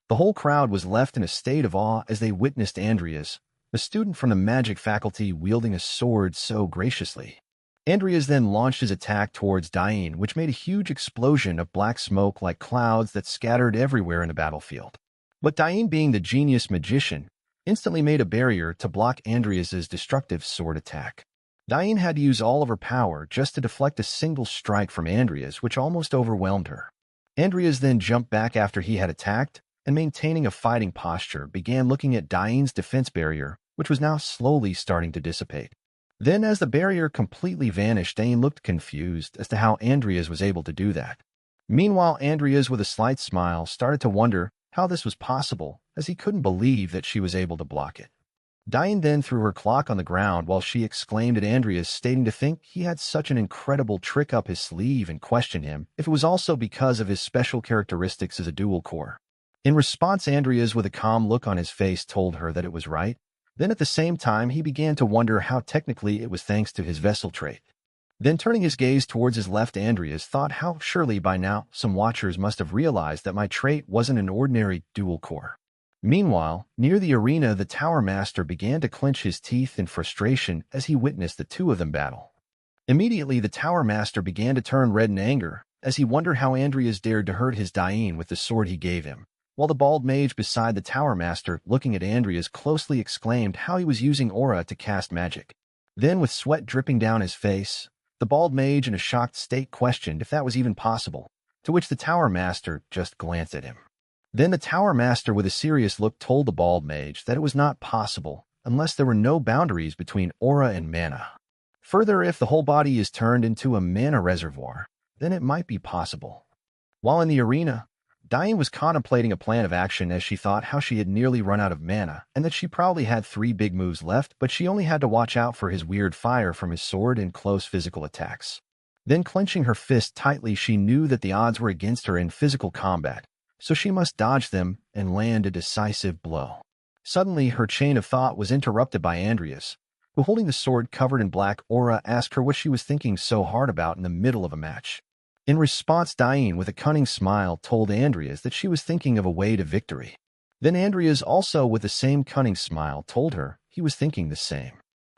The whole crowd was left in a state of awe as they witnessed Andreas, a student from the magic faculty, wielding a sword so graciously. Andreas then launched his attack towards Diene, which made a huge explosion of black smoke like clouds that scattered everywhere in the battlefield. But Diene, being the genius magician, instantly made a barrier to block Andreas's destructive sword attack. Diene had to use all of her power just to deflect a single strike from Andreas, which almost overwhelmed her. Andreas then jumped back after he had attacked, and maintaining a fighting posture, began looking at Diene's defense barrier, which was now slowly starting to dissipate. Then, as the barrier completely vanished, Diene looked confused as to how Andreas was able to do that. Meanwhile, Andreas, with a slight smile, started to wonder how this was possible, as he couldn't believe that she was able to block it. Diene then threw her clock on the ground while she exclaimed at Andreas, stating to think he had such an incredible trick up his sleeve, and questioned him if it was also because of his special characteristics as a dual core. In response, Andreas, with a calm look on his face, told her that it was right. Then at the same time, he began to wonder how technically it was thanks to his vessel trait. Then turning his gaze towards his left, Andreas thought how surely by now some watchers must have realized that my trait wasn't an ordinary dual core. Meanwhile, near the arena, the Tower Master began to clench his teeth in frustration as he witnessed the two of them battle. Immediately, the Tower Master began to turn red in anger as he wondered how Andreas dared to hurt his Diene with the sword he gave him, while the bald mage beside the Tower Master, looking at Andreas closely, exclaimed how he was using aura to cast magic. Then, with sweat dripping down his face, the bald mage in a shocked state questioned if that was even possible, to which the Tower Master just glanced at him. Then the Tower Master, with a serious look, told the bald mage that it was not possible unless there were no boundaries between aura and mana. Further, if the whole body is turned into a mana reservoir, then it might be possible. While in the arena, Diene was contemplating a plan of action as she thought how she had nearly run out of mana and that she probably had 3 big moves left, but she only had to watch out for his weird fire from his sword and close physical attacks. Then, clenching her fist tightly, she knew that the odds were against her in physical combat, so she must dodge them and land a decisive blow. Suddenly, her chain of thought was interrupted by Andreas, who, holding the sword covered in black aura, asked her what she was thinking so hard about in the middle of a match. In response, Diene, with a cunning smile, told Andreas that she was thinking of a way to victory. Then Andreas, also with the same cunning smile, told her he was thinking the same.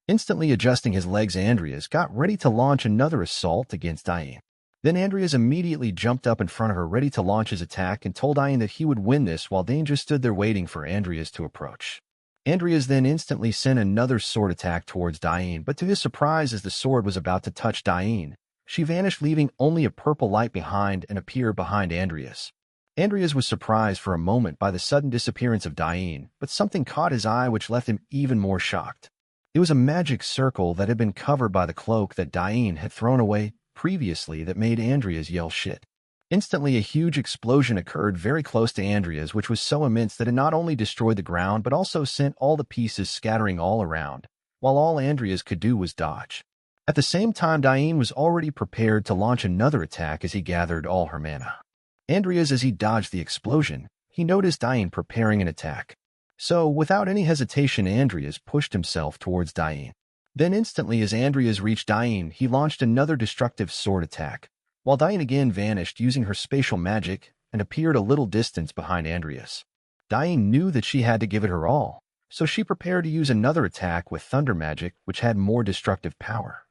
Instantly adjusting his legs, Andreas got ready to launch another assault against Diene. Then Andreas immediately jumped up in front of her, ready to launch his attack, and told Diene that he would win this, while Diene just stood there waiting for Andreas to approach. Andreas then instantly sent another sword attack towards Diene, but to his surprise, as the sword was about to touch Diene, she vanished, leaving only a purple light behind, and appeared behind Andreas. Andreas was surprised for a moment by the sudden disappearance of Diene, but something caught his eye which left him even more shocked. It was a magic circle that had been covered by the cloak that Diene had thrown away previously that made Andreas yell shit. Instantly, a huge explosion occurred very close to Andreas, which was so immense that it not only destroyed the ground but also sent all the pieces scattering all around, while all Andreas could do was dodge. At the same time, Diene was already prepared to launch another attack as he gathered all her mana. Andreas, as he dodged the explosion, he noticed Diene preparing an attack. So, without any hesitation, Andreas pushed himself towards Diene. Then instantly, as Andreas reached Diene, he launched another destructive sword attack, while Diene again vanished using her spatial magic and appeared a little distance behind Andreas. Diene knew that she had to give it her all, so she prepared to use another attack with thunder magic, which had more destructive power.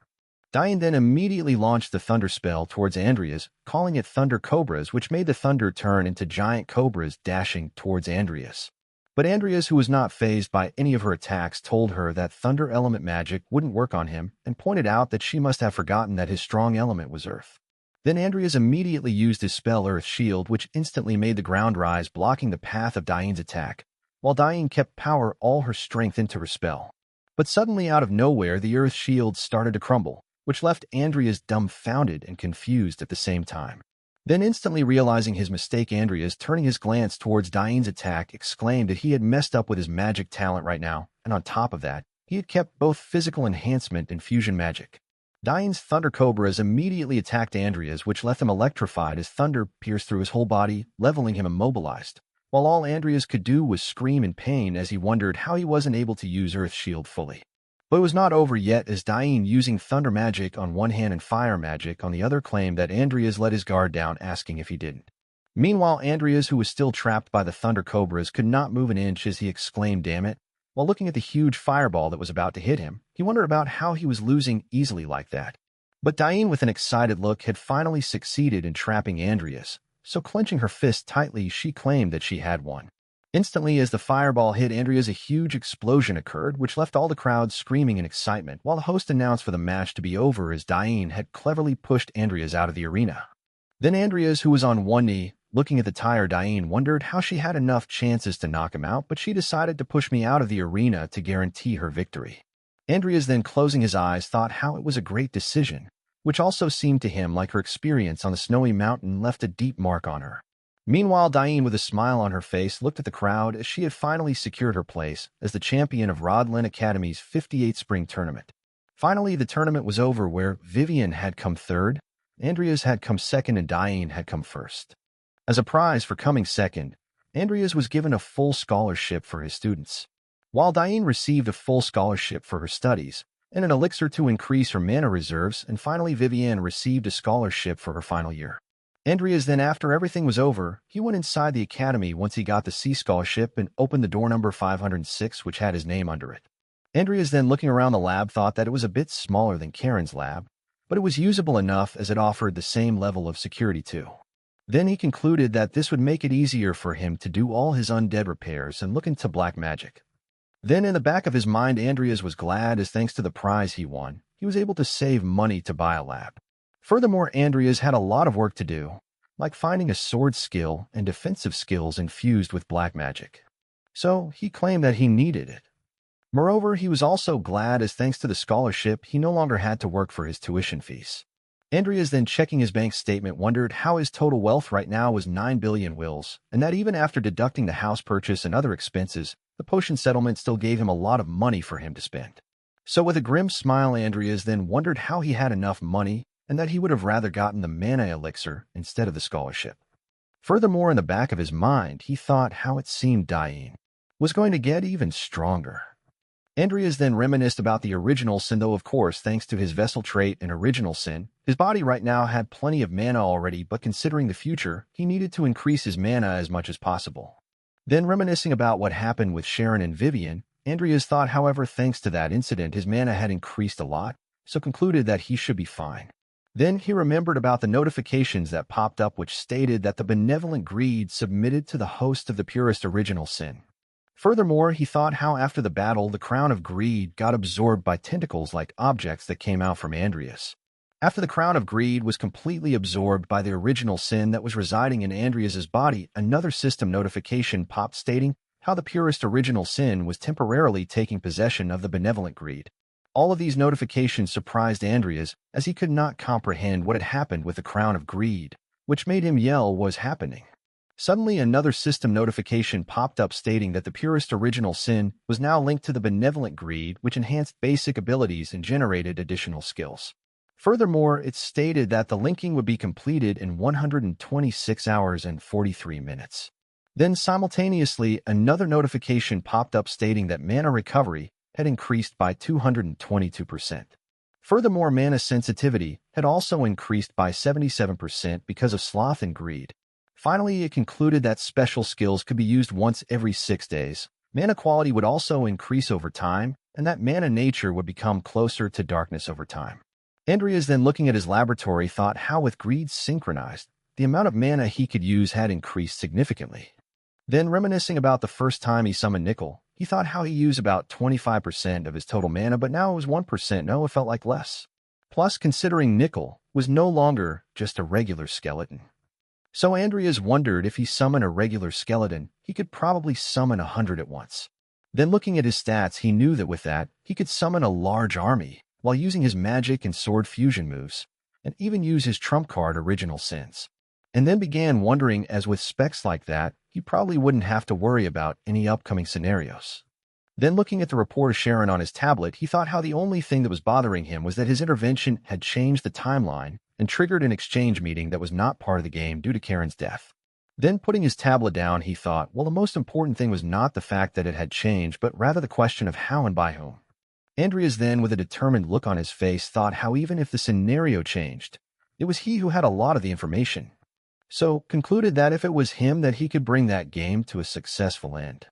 Diene then immediately launched the thunder spell towards Andreas, calling it Thunder Cobras, which made the thunder turn into giant cobras dashing towards Andreas. But Andreas, who was not fazed by any of her attacks, told her that thunder element magic wouldn't work on him and pointed out that she must have forgotten that his strong element was earth. Then Andreas immediately used his spell Earth Shield, which instantly made the ground rise, blocking the path of Diene's attack, while Diene kept power all her strength into her spell. But suddenly, out of nowhere, the Earth Shield started to crumble, which left Andreas dumbfounded and confused at the same time. Then, instantly realizing his mistake, Andreas, turning his glance towards Diene's attack, exclaimed that he had messed up with his magic talent right now, and on top of that, he had kept both physical enhancement and fusion magic. Diene's Thunder Cobras immediately attacked Andreas, which left him electrified as thunder pierced through his whole body, leveling him immobilized, while all Andreas could do was scream in pain as he wondered how he wasn't able to use Earth Shield fully. But it was not over yet, as Diene, using thunder magic on one hand and fire magic on the other, claimed that Andreas let his guard down, asking if he didn't. Meanwhile, Andreas, who was still trapped by the Thunder Cobras, could not move an inch as he exclaimed, "Damn it." While looking at the huge fireball that was about to hit him, he wondered about how he was losing easily like that. But Diene, with an excited look, had finally succeeded in trapping Andreas, so clenching her fist tightly, she claimed that she had won. Instantly, as the fireball hit Andreas, a huge explosion occurred, which left all the crowd screaming in excitement, while the host announced for the match to be over as Diene had cleverly pushed Andreas out of the arena. Then Andreas, who was on one knee, looking at the tired Diene, wondered how she had enough chances to knock him out, but she decided to push me out of the arena to guarantee her victory. Andreas, then closing his eyes, thought how it was a great decision, which also seemed to him like her experience on the snowy mountain left a deep mark on her. Meanwhile, Diene, with a smile on her face, looked at the crowd as she had finally secured her place as the champion of Rodlin Academy's 58th spring tournament. Finally, the tournament was over, where Vivian had come third, Andreas had come second, and Diene had come first. As a prize for coming second, Andreas was given a full scholarship for his students, while Diene received a full scholarship for her studies and an elixir to increase her mana reserves, and finally Vivian received a scholarship for her final year. Andreas then, after everything was over, he went inside the academy once he got the C scholarship and opened the door number 506, which had his name under it. Andreas then, looking around the lab, thought that it was a bit smaller than Karen's lab, but it was usable enough as it offered the same level of security too. Then he concluded that this would make it easier for him to do all his undead repairs and look into black magic. Then in the back of his mind, Andreas was glad as thanks to the prize he won, he was able to save money to buy a lab. Furthermore, Andreas had a lot of work to do, like finding a sword skill and defensive skills infused with black magic. So he claimed that he needed it. Moreover, he was also glad as thanks to the scholarship, he no longer had to work for his tuition fees. Andreas, then checking his bank statement, wondered how his total wealth right now was 9 billion wills, and that even after deducting the house purchase and other expenses, the potion settlement still gave him a lot of money for him to spend. So with a grim smile, Andreas then wondered how he had enough money and that he would have rather gotten the mana elixir instead of the scholarship. Furthermore, in the back of his mind, he thought how it seemed Diene was going to get even stronger. Andreas then reminisced about the original sin, though of course, thanks to his vessel trait and original sin, his body right now had plenty of mana already, but considering the future, he needed to increase his mana as much as possible. Then reminiscing about what happened with Sharon and Vivian, Andreas thought, however, thanks to that incident, his mana had increased a lot, so concluded that he should be fine. Then he remembered about the notifications that popped up which stated that the benevolent greed submitted to the host of the purest original sin. Furthermore, he thought how after the battle, the crown of greed got absorbed by tentacles-like objects that came out from Andreas. After the crown of greed was completely absorbed by the original sin that was residing in Andreas's body, another system notification popped stating how the purest original sin was temporarily taking possession of the benevolent greed. All of these notifications surprised Andreas as he could not comprehend what had happened with the crown of greed, which made him yell what was happening. Suddenly, another system notification popped up stating that the purest original sin was now linked to the benevolent greed, which enhanced basic abilities and generated additional skills. Furthermore, it stated that the linking would be completed in 126 hours and 43 minutes. Then simultaneously, another notification popped up stating that mana recovery had increased by 222%. Furthermore, mana sensitivity had also increased by 77% because of sloth and greed. Finally, it concluded that special skills could be used once every 6 days. Mana quality would also increase over time, and that mana nature would become closer to darkness over time. Andreas, then looking at his laboratory, thought how with greed synchronized, the amount of mana he could use had increased significantly. Then reminiscing about the first time he summoned Nickel, he thought how he used about 25% of his total mana, but now it was 1%. No, it felt like less. Plus, considering Nickel was no longer just a regular skeleton. So Andreas wondered if he summoned a regular skeleton, he could probably summon 100 at once. Then looking at his stats, he knew that with that, he could summon a large army while using his magic and sword fusion moves, and even use his trump card Original Sins. And then began wondering, as with specs like that, he probably wouldn't have to worry about any upcoming scenarios. Then looking at the report of Sharon on his tablet, he thought how the only thing that was bothering him was that his intervention had changed the timeline and triggered an exchange meeting that was not part of the game due to Karen's death. Then putting his tablet down, he thought, well, the most important thing was not the fact that it had changed, but rather the question of how and by whom. Andreas then, with a determined look on his face, thought how even if the scenario changed, it was he who had a lot of the information. so concluded that if it was him that he could bring that game to a successful end.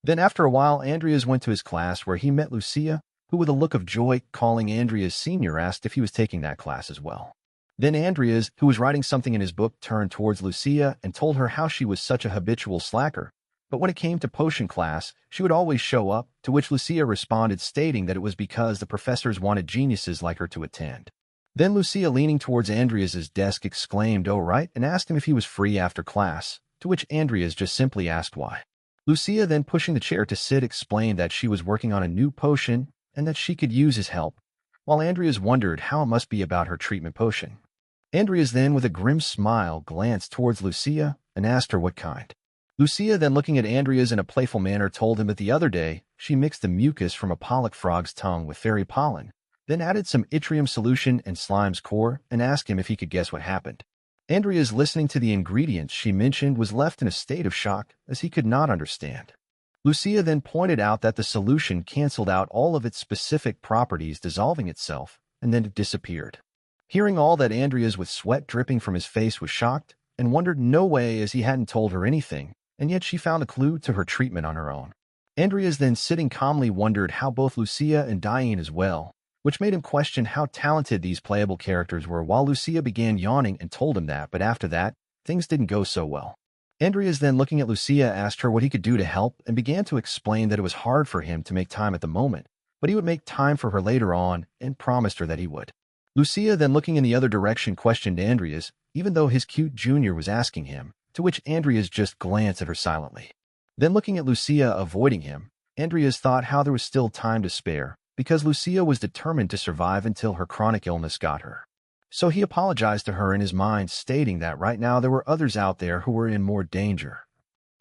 Then after a while, Andreas went to his class where he met Lucia, who with a look of joy calling Andreas senior asked if he was taking that class as well. Then Andreas, who was writing something in his book, turned towards Lucia and told her how she was such a habitual slacker, but when it came to potion class, she would always show up, to which Lucia responded stating that it was because the professors wanted geniuses like her to attend. Then Lucia, leaning towards Andreas's desk, exclaimed, "Oh right," and asked him if he was free after class, to which Andreas just simply asked why. Lucia, then pushing the chair to sit, explained that she was working on a new potion and that she could use his help, while Andreas wondered how it must be about her treatment potion. Andreas then, with a grim smile, glanced towards Lucia and asked her what kind. Lucia, then looking at Andreas in a playful manner, told him that the other day she mixed the mucus from a pollock frog's tongue with fairy pollen, then added some yttrium solution and slime's core and asked him if he could guess what happened. Andreas, listening to the ingredients she mentioned, was left in a state of shock as he could not understand. Lucia then pointed out that the solution canceled out all of its specific properties, dissolving itself, and then it disappeared. Hearing all that, Andreas, with sweat dripping from his face, was shocked and wondered no way, as he hadn't told her anything, and yet she found a clue to her treatment on her own. Andreas, then sitting calmly, wondered how both Lucia and Diene as well, which made him question how talented these playable characters were, while Lucia began yawning and told him that, but after that, things didn't go so well. Andreas, then looking at Lucia, asked her what he could do to help and began to explain that it was hard for him to make time at the moment, but he would make time for her later on and promised her that he would. Lucia, then looking in the other direction, questioned Andreas, even though his cute junior was asking him, to which Andreas just glanced at her silently. Then looking at Lucia, avoiding him, Andreas thought how there was still time to spare, because Lucia was determined to survive until her chronic illness got her. So he apologized to her in his mind, stating that right now there were others out there who were in more danger.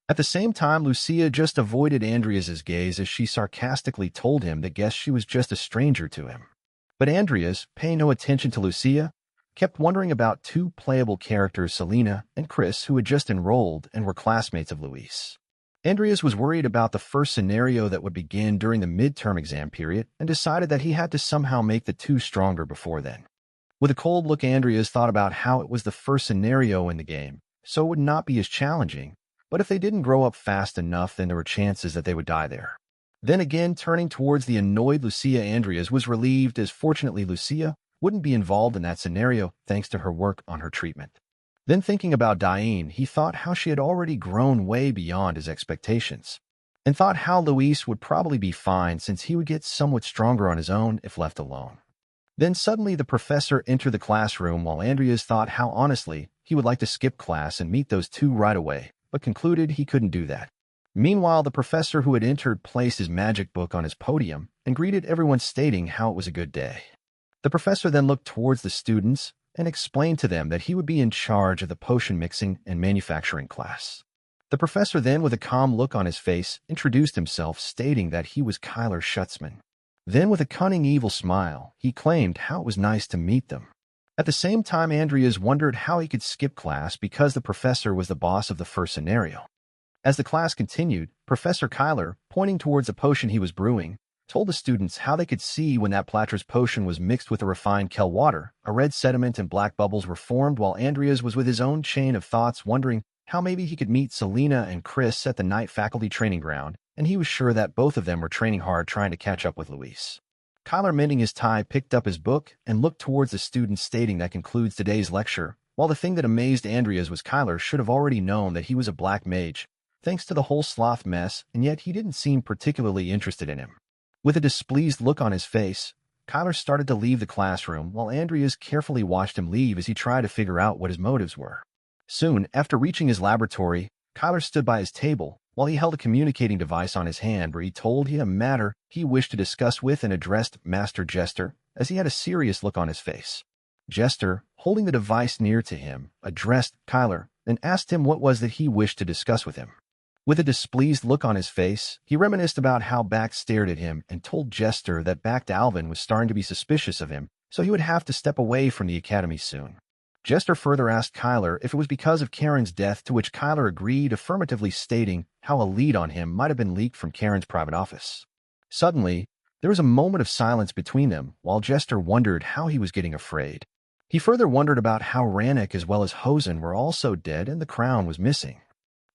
At the same time, Lucia just avoided Andreas's gaze as she sarcastically told him that guess she was just a stranger to him. But Andreas, paying no attention to Lucia, kept wondering about two playable characters, Selena and Chris, who had just enrolled and were classmates of Luis. Andreas was worried about the first scenario that would begin during the midterm exam period and decided that he had to somehow make the two stronger before then. With a cold look, Andreas thought about how it was the first scenario in the game, so it would not be as challenging, but if they didn't grow up fast enough, then there were chances that they would die there. Then again, turning towards the annoyed Lucia, Andreas was relieved as fortunately Lucia wouldn't be involved in that scenario thanks to her work on her treatment. Then thinking about Diene, he thought how she had already grown way beyond his expectations, and thought how Luis would probably be fine since he would get somewhat stronger on his own if left alone. Then suddenly the professor entered the classroom, while Andreas thought how honestly he would like to skip class and meet those two right away, but concluded he couldn't do that. Meanwhile, the professor who had entered placed his magic book on his podium and greeted everyone, stating how it was a good day. The professor then looked towards the students and explained to them that he would be in charge of the potion mixing and manufacturing class. The professor then, with a calm look on his face, introduced himself, stating that he was Kyler Schutzman. Then, with a cunning evil smile, he claimed how it was nice to meet them. At the same time, Andreas wondered how he could skip class because the professor was the boss of the first scenario. As the class continued, Professor Kyler, pointing towards a potion he was brewing, told the students how they could see when that Platra's potion was mixed with a refined Kel water, a red sediment and black bubbles were formed, while Andreas was with his own chain of thoughts, wondering how maybe he could meet Selena and Chris at the night faculty training ground, and he was sure that both of them were training hard trying to catch up with Luis. Kyler, mending his tie, picked up his book and looked towards the students, stating that concludes today's lecture, while the thing that amazed Andreas was Kyler should have already known that he was a black mage, thanks to the whole sloth mess, and yet he didn't seem particularly interested in him. With a displeased look on his face, Kyler started to leave the classroom, while Andreas carefully watched him leave as he tried to figure out what his motives were. Soon, after reaching his laboratory, Kyler stood by his table while he held a communicating device on his hand where he told him a matter he wished to discuss with and addressed Master Jester as he had a serious look on his face. Jester, holding the device near to him, addressed Kyler and asked him what was that he wished to discuss with him. With a displeased look on his face, he reminisced about how Back stared at him and told Jester that Back Alvin was starting to be suspicious of him, so he would have to step away from the academy soon. Jester further asked Kyler if it was because of Karen's death, to which Kyler agreed, affirmatively stating how a lead on him might have been leaked from Karen's private office. Suddenly, there was a moment of silence between them, while Jester wondered how he was getting afraid. He further wondered about how Rannick as well as Hosen were also dead and the crown was missing.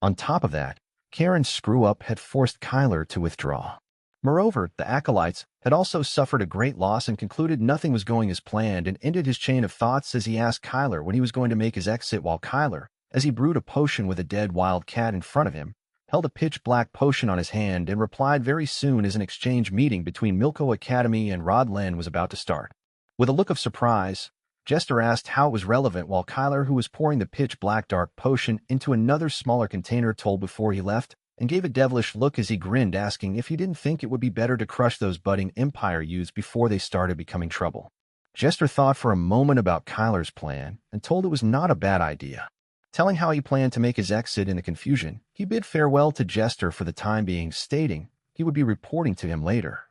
On top of that, Karen's screw-up had forced Kyler to withdraw. Moreover, the Acolytes had also suffered a great loss and concluded nothing was going as planned and ended his chain of thoughts as he asked Kyler when he was going to make his exit while Kyler, as he brewed a potion with a dead wild cat in front of him, held a pitch-black potion on his hand and replied very soon as an exchange meeting between Milko Academy and Rod Len was about to start. With a look of surprise, Jester asked how it was relevant while Kyler, who was pouring the pitch-black dark potion into another smaller container, told before he left, and gave a devilish look as he grinned, asking if he didn't think it would be better to crush those budding Empire youths before they started becoming trouble. Jester thought for a moment about Kyler's plan and told it was not a bad idea. Telling how he planned to make his exit in the confusion, he bid farewell to Jester for the time being, stating he would be reporting to him later.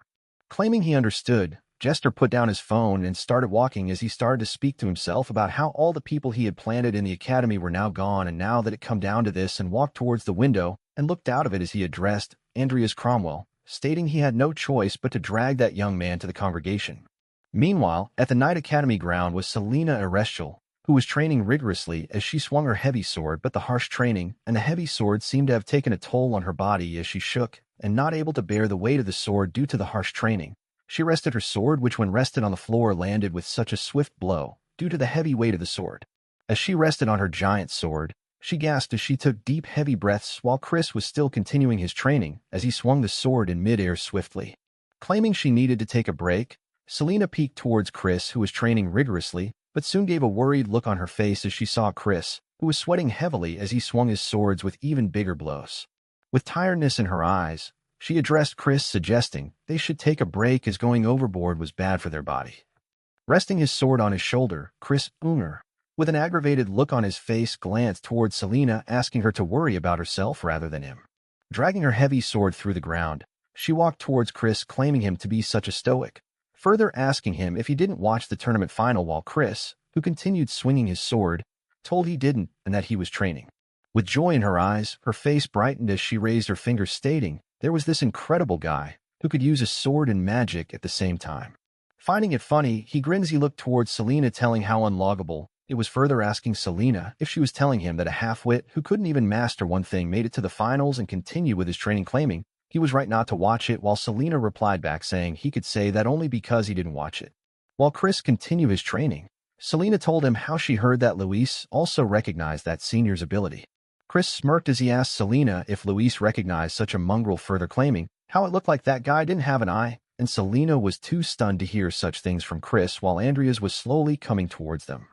Claiming he understood, Jester put down his phone and started walking as he started to speak to himself about how all the people he had planted in the academy were now gone, and now that it come down to this, and walked towards the window and looked out of it as he addressed Andreas Cromwell, stating he had no choice but to drag that young man to the congregation. Meanwhile, at the Knight Academy ground was Selena Ereshkigal, who was training rigorously as she swung her heavy sword, but the harsh training and the heavy sword seemed to have taken a toll on her body as she shook, and not able to bear the weight of the sword due to the harsh training. She rested her sword, which when rested on the floor landed with such a swift blow, due to the heavy weight of the sword. As she rested on her giant sword, she gasped as she took deep heavy breaths while Chris was still continuing his training as he swung the sword in midair swiftly. Claiming she needed to take a break, Selena peeked towards Chris, who was training rigorously, but soon gave a worried look on her face as she saw Chris, who was sweating heavily as he swung his swords with even bigger blows. With tiredness in her eyes, she addressed Chris, suggesting they should take a break as going overboard was bad for their body. Resting his sword on his shoulder, Chris Unger, with an aggravated look on his face, glanced towards Selena, asking her to worry about herself rather than him. Dragging her heavy sword through the ground, she walked towards Chris, claiming him to be such a stoic, further asking him if he didn't watch the tournament final, while Chris, who continued swinging his sword, told he didn't and that he was training. With joy in her eyes, her face brightened as she raised her finger, stating there was this incredible guy who could use a sword and magic at the same time. Finding it funny, he grinned as he looked towards Selena, telling how unloggable it was, further asking Selena if she was telling him that a half-wit who couldn't even master one thing made it to the finals and continued with his training, claiming he was right not to watch it, while Selena replied back saying he could say that only because he didn't watch it. While Chris continued his training, Selena told him how she heard that Luis also recognized that senior's ability. Chris smirked as he asked Selena if Luis recognized such a mongrel, further claiming how it looked like that guy didn't have an eye, and Selena was too stunned to hear such things from Chris, while Andreas was slowly coming towards them.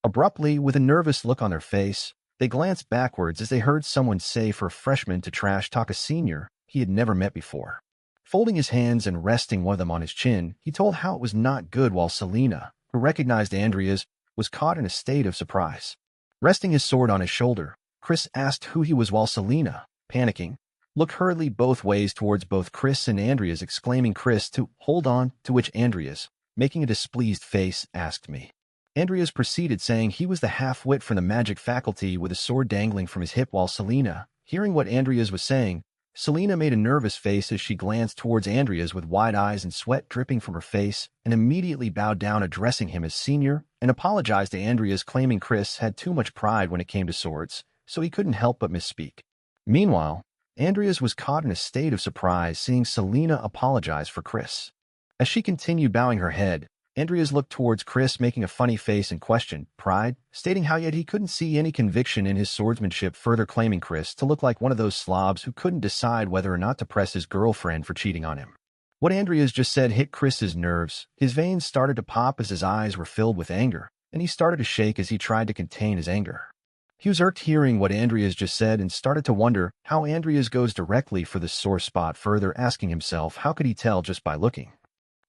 Abruptly, with a nervous look on their face, they glanced backwards as they heard someone say for a freshman to trash talk a senior he had never met before. Folding his hands and resting one of them on his chin, he told how it was not good, while Selena, who recognized Andreas, was caught in a state of surprise. Resting his sword on his shoulder, Chris asked who he was, while Selena, panicking, looked hurriedly both ways towards both Chris and Andreas, exclaiming Chris to hold on, to which Andreas, making a displeased face, asked me. Andreas proceeded, saying he was the half-wit from the magic faculty with a sword dangling from his hip, while Selena, hearing what Andreas was saying, Selena made a nervous face as she glanced towards Andreas with wide eyes and sweat dripping from her face, and immediately bowed down, addressing him as senior, and apologized to Andreas, claiming Chris had too much pride when it came to swords, so he couldn't help but misspeak. Meanwhile, Andreas was caught in a state of surprise seeing Selena apologize for Chris. As she continued bowing her head, Andreas looked towards Chris, making a funny face and questioned pride, stating how yet he couldn't see any conviction in his swordsmanship, further claiming Chris to look like one of those slobs who couldn't decide whether or not to press his girlfriend for cheating on him. What Andreas just said hit Chris's nerves. His veins started to pop as his eyes were filled with anger, and he started to shake as he tried to contain his anger. He was irked hearing what Andreas just said and started to wonder how Andreas goes directly for the sore spot, further asking himself how could he tell just by looking.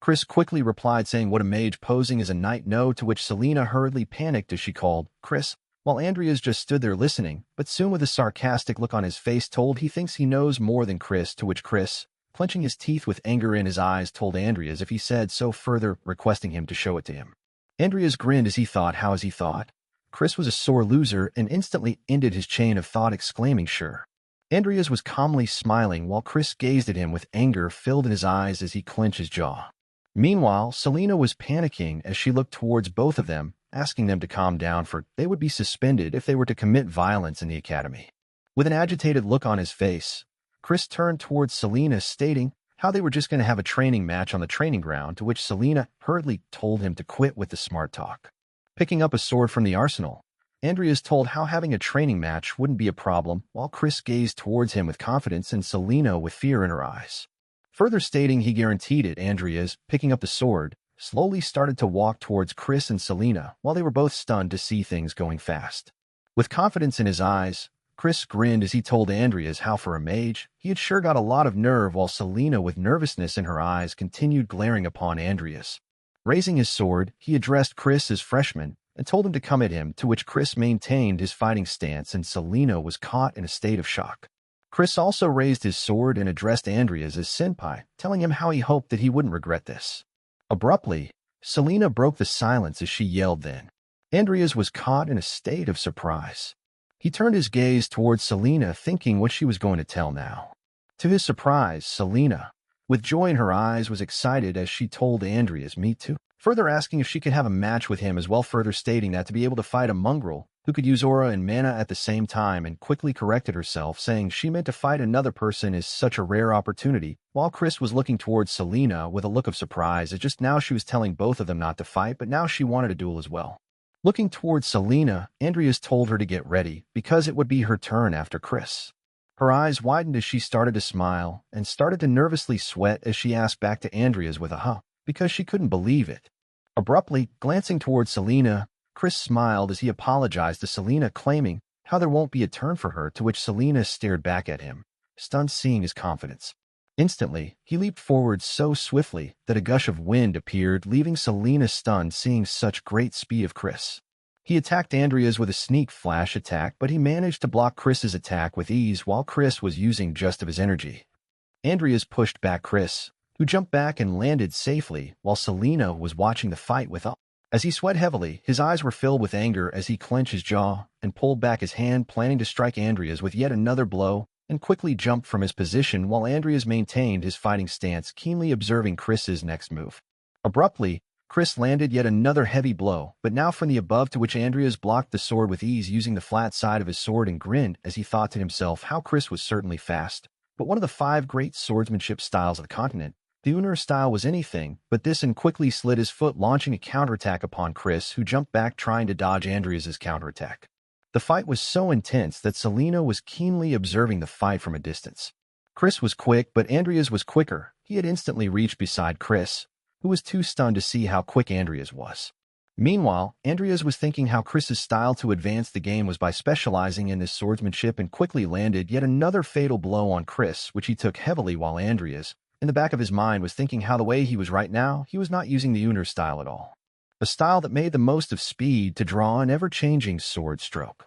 Chris quickly replied, saying what a mage posing as a knight know, to which Selena hurriedly panicked as she called Chris, while Andreas just stood there listening, but soon with a sarcastic look on his face told he thinks he knows more than Chris, to which Chris, clenching his teeth with anger in his eyes, told Andreas if he said so, further requesting him to show it to him. Andreas grinned as he thought how as he thought Chris was a sore loser and instantly ended his chain of thought, exclaiming sure. Andreas was calmly smiling while Chris gazed at him with anger filled in his eyes as he clenched his jaw. Meanwhile, Selena was panicking as she looked towards both of them, asking them to calm down for they would be suspended if they were to commit violence in the academy. With an agitated look on his face, Chris turned towards Selena, stating how they were just going to have a training match on the training ground, to which Selena hurriedly told him to quit with the smart talk. Picking up a sword from the arsenal, Andreas told how having a training match wouldn't be a problem, while Chris gazed towards him with confidence and Selena with fear in her eyes. Further stating he guaranteed it, Andreas, picking up the sword, slowly started to walk towards Chris and Selena while they were both stunned to see things going fast. With confidence in his eyes, Chris grinned as he told Andreas how for a mage, he had sure got a lot of nerve, while Selena with nervousness in her eyes continued glaring upon Andreas. Raising his sword, he addressed Chris as freshman and told him to come at him, to which Chris maintained his fighting stance and Selena was caught in a state of shock. Chris also raised his sword and addressed Andreas as senpai, telling him how he hoped that he wouldn't regret this. Abruptly, Selena broke the silence as she yelled then. Andreas was caught in a state of surprise. He turned his gaze towards Selena, thinking what she was going to tell now. To his surprise, Selena, with joy in her eyes, was excited as she told Andreas, "Me too," further asking if she could have a match with him as well, further stating that to be able to fight a mongrel who could use aura and mana at the same time, and quickly corrected herself, saying she meant to fight another person is such a rare opportunity, while Chris was looking towards Selena with a look of surprise as just now she was telling both of them not to fight, but now she wanted a duel as well. Looking towards Selena, Andreas told her to get ready because it would be her turn after Chris. Her eyes widened as she started to smile and started to nervously sweat as she asked back to Andreas with a huh, because she couldn't believe it. Abruptly, glancing towards Selena, Chris smiled as he apologized to Selena, claiming how there won't be a turn for her, to which Selena stared back at him, stunned seeing his confidence. Instantly, he leaped forward so swiftly that a gush of wind appeared, leaving Selena stunned seeing such great speed of Chris. He attacked Andreas with a sneak flash attack, but he managed to block Chris's attack with ease while Chris was using just of his energy. Andreas pushed back Chris, who jumped back and landed safely, while Selena was watching the fight with awe. As he sweat heavily, his eyes were filled with anger as he clenched his jaw and pulled back his hand, planning to strike Andreas with yet another blow, and quickly jumped from his position while Andreas maintained his fighting stance, keenly observing Chris's next move. Abruptly, Chris landed yet another heavy blow, but now from the above, to which Andreas blocked the sword with ease using the flat side of his sword and grinned as he thought to himself how Chris was certainly fast, but one of the 5 great swordsmanship styles of the continent. The Uner style was anything but this, and quickly slid his foot, launching a counterattack upon Chris, who jumped back trying to dodge Andreas's counterattack. The fight was so intense that Selena was keenly observing the fight from a distance. Chris was quick, but Andreas was quicker. He had instantly reached beside Chris, who was too stunned to see how quick Andreas was. Meanwhile, Andreas was thinking how Chris's style to advance the game was by specializing in this swordsmanship, and quickly landed yet another fatal blow on Chris, which he took heavily, while Andreas, in the back of his mind, was thinking how the way he was right now, he was not using the Uner style at all. A style that made the most of speed to draw an ever-changing sword stroke.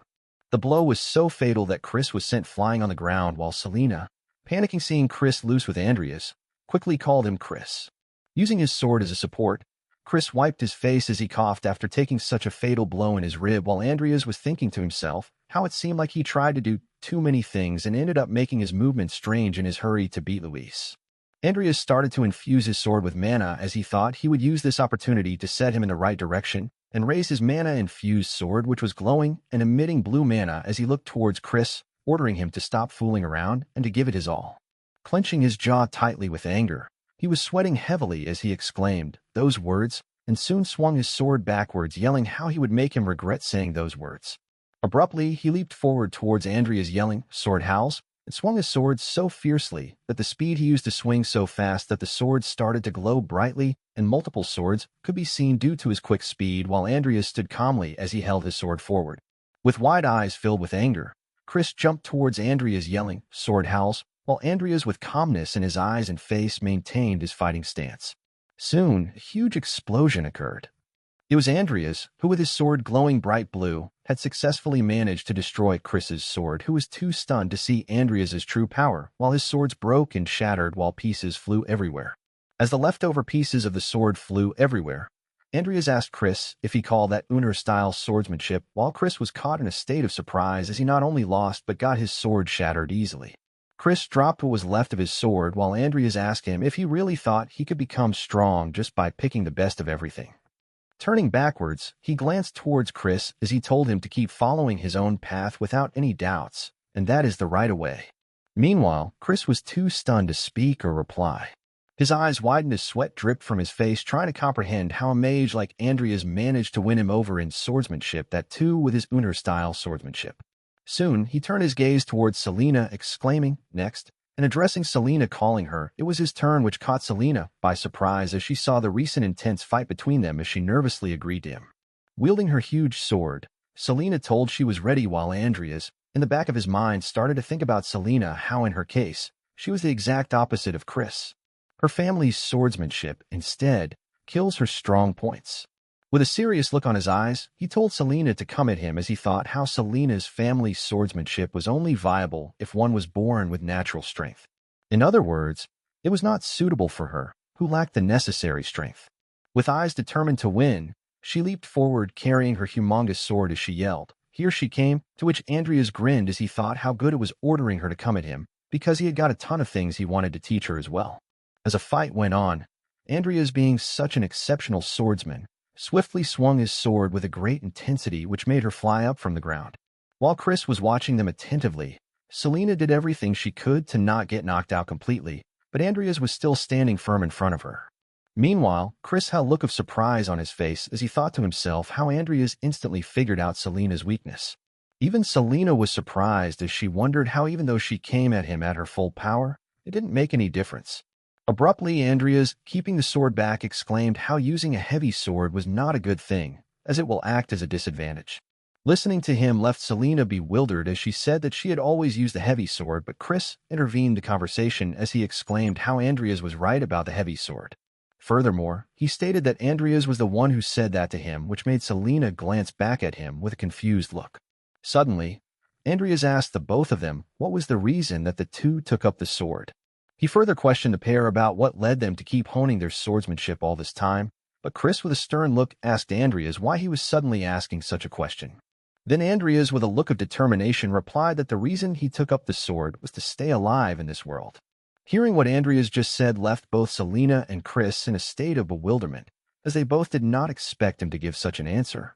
The blow was so fatal that Chris was sent flying on the ground, while Selena, panicking seeing Chris loose with Andreas, quickly called him Chris. Using his sword as a support, Chris wiped his face as he coughed after taking such a fatal blow in his rib, while Andreas was thinking to himself how it seemed like he tried to do too many things and ended up making his movements strange in his hurry to beat Luis. Andreas started to infuse his sword with mana as he thought he would use this opportunity to set him in the right direction, and raised his mana-infused sword, which was glowing and emitting blue mana, as he looked towards Chris, ordering him to stop fooling around and to give it his all. Clenching his jaw tightly with anger, he was sweating heavily as he exclaimed those words, and soon swung his sword backwards, yelling how he would make him regret saying those words. Abruptly, he leaped forward towards Andreas, yelling, "Sword howls!" and swung his sword so fiercely that the speed he used to swing so fast that the sword started to glow brightly, and multiple swords could be seen due to his quick speed, while Andreas stood calmly as he held his sword forward. With wide eyes filled with anger, Chris jumped towards Andreas, yelling, "Sword howls!" while Andreas, with calmness in his eyes and face, maintained his fighting stance. Soon, a huge explosion occurred. It was Andreas, who with his sword glowing bright blue, had successfully managed to destroy Chris's sword, who was too stunned to see Andreas's true power, while his swords broke and shattered while pieces flew everywhere. As the leftover pieces of the sword flew everywhere, Andreas asked Chris if he called that Uner-style swordsmanship, while Chris was caught in a state of surprise as he not only lost but got his sword shattered easily. Chris dropped what was left of his sword while Andreas asked him if he really thought he could become strong just by picking the best of everything. Turning backwards, he glanced towards Chris as he told him to keep following his own path without any doubts, and that is the right way. Meanwhile, Chris was too stunned to speak or reply. His eyes widened as sweat dripped from his face, trying to comprehend how a mage like Andreas managed to win him over in swordsmanship, that too with his Uner-style swordsmanship. Soon, he turned his gaze towards Selena, exclaiming, "Next," and addressing Selena, calling her. It was his turn, which caught Selena by surprise as she saw the recent intense fight between them as she nervously agreed to him. Wielding her huge sword, Selena told she was ready, while Andreas, in the back of his mind, started to think about Selena, how in her case, she was the exact opposite of Chris. Her family's swordsmanship, instead, kills her strong points. With a serious look on his eyes, he told Selena to come at him as he thought how Selena's family's swordsmanship was only viable if one was born with natural strength. In other words, it was not suitable for her, who lacked the necessary strength. With eyes determined to win, she leaped forward, carrying her humongous sword as she yelled, "Here she came," to which Andreas grinned as he thought how good it was ordering her to come at him, because he had got a ton of things he wanted to teach her as well. As a fight went on, Andreas, being such an exceptional swordsman, swiftly swung his sword with a great intensity which made her fly up from the ground. While Chris was watching them attentively, Selena did everything she could to not get knocked out completely, but Andreas was still standing firm in front of her. Meanwhile, Chris had a look of surprise on his face as he thought to himself how Andreas instantly figured out Selena's weakness. Even Selena was surprised as she wondered how, even though she came at him at her full power, it didn't make any difference. Abruptly, Andreas, keeping the sword back, exclaimed how using a heavy sword was not a good thing, as it will act as a disadvantage. Listening to him left Selena bewildered as she said that she had always used a heavy sword, but Chris intervened the conversation as he exclaimed how Andreas was right about the heavy sword. Furthermore, he stated that Andreas was the one who said that to him, which made Selena glance back at him with a confused look. Suddenly, Andreas asked the both of them what was the reason that the two took up the sword. He further questioned the pair about what led them to keep honing their swordsmanship all this time, but Chris, with a stern look, asked Andreas why he was suddenly asking such a question. Then Andreas, with a look of determination, replied that the reason he took up the sword was to stay alive in this world. Hearing what Andreas just said left both Selena and Chris in a state of bewilderment, as they both did not expect him to give such an answer.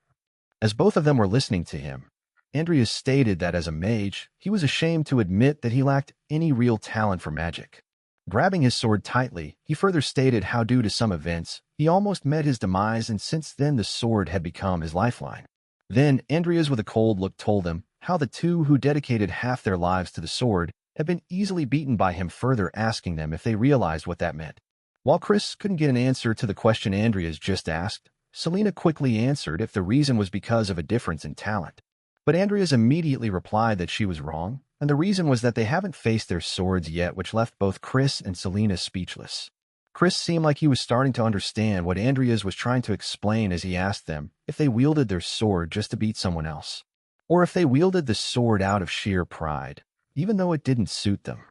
As both of them were listening to him, Andreas stated that as a mage, he was ashamed to admit that he lacked any real talent for magic. Grabbing his sword tightly, he further stated how due to some events, he almost met his demise, and since then the sword had become his lifeline. Then Andreas, with a cold look, told them how the two who dedicated half their lives to the sword had been easily beaten by him, further asking them if they realized what that meant. While Chris couldn't get an answer to the question Andreas just asked, Selena quickly answered if the reason was because of a difference in talent. But Andreas immediately replied that she was wrong, and the reason was that they haven't faced their swords yet, which left both Chris and Selena speechless. Chris seemed like he was starting to understand what Andreas was trying to explain as he asked them if they wielded their sword just to beat someone else, or if they wielded the sword out of sheer pride, even though it didn't suit them.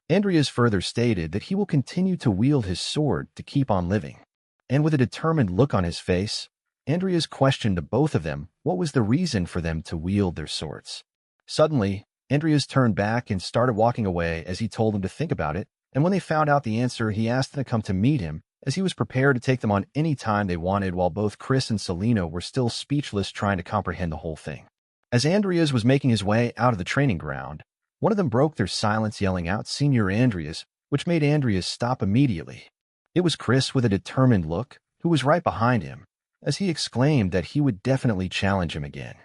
Andreas further stated that he will continue to wield his sword to keep on living. And with a determined look on his face, Andreas questioned to both of them what was the reason for them to wield their swords. Suddenly, Andreas turned back and started walking away as he told them to think about it, and when they found out the answer, he asked them to come to meet him, as he was prepared to take them on any time they wanted, while both Chris and Selena were still speechless, trying to comprehend the whole thing. As Andreas was making his way out of the training ground, one of them broke their silence, yelling out, "Senior Andreas," which made Andreas stop immediately. It was Chris, with a determined look, who was right behind him, as he exclaimed that he would definitely challenge him again.